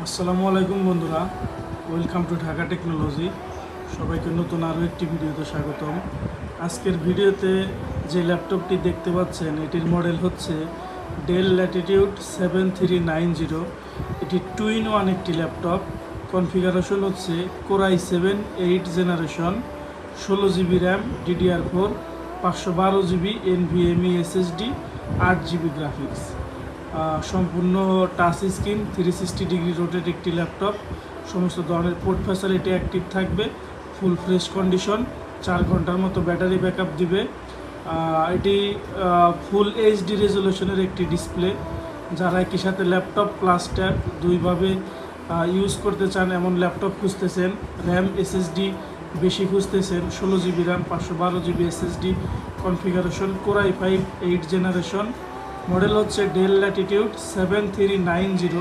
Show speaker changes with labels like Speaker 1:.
Speaker 1: আসসালামু আলাইকুম বন্ধুরা, ওয়েলকাম টু ঢাকা টেকনোলজি। সবাইকে নতুন আরও একটি ভিডিওতে স্বাগতম। আজকের ভিডিওতে যে ল্যাপটপটি দেখতে পাচ্ছেন এটির মডেল হচ্ছে ডেল ল্যাটিটিউড 7390। এটি 2-in-1 একটি ল্যাপটপ। কনফিগারেশন হচ্ছে core i7 8 generation, 16 GB RAM, DDR4, 512 GB NVMe SSD, 8 GB graphics. সম্পূর্ণ টাচ স্ক্রিন, 360 ডিগ্রি রোটেট একটি ল্যাপটপ। সমস্ত ধরনের পোর্ট ফ্যাসিলিটি অ্যাক্টিভ থাকবে। ফুল ফ্রেশ কন্ডিশন, 4 ঘন্টার মতো ব্যাটারি ব্যাকআপ দিবে। এটি ফুল এইচডি রেজলিউশনের একটি ডিসপ্লে। যারা একই সাথে ল্যাপটপ প্লাস ট্যাব দুইভাবে ইউজ করতে চান এমন ল্যাপটপ খুঁজতেছেন, র্যাম এসএসডি বেশি খুঁজতেছেন, 16 GB RAM, 512 GB SSD, configuration core i5 8 generation, model হচ্ছে ডেল ল্যাটিটিউড 7390।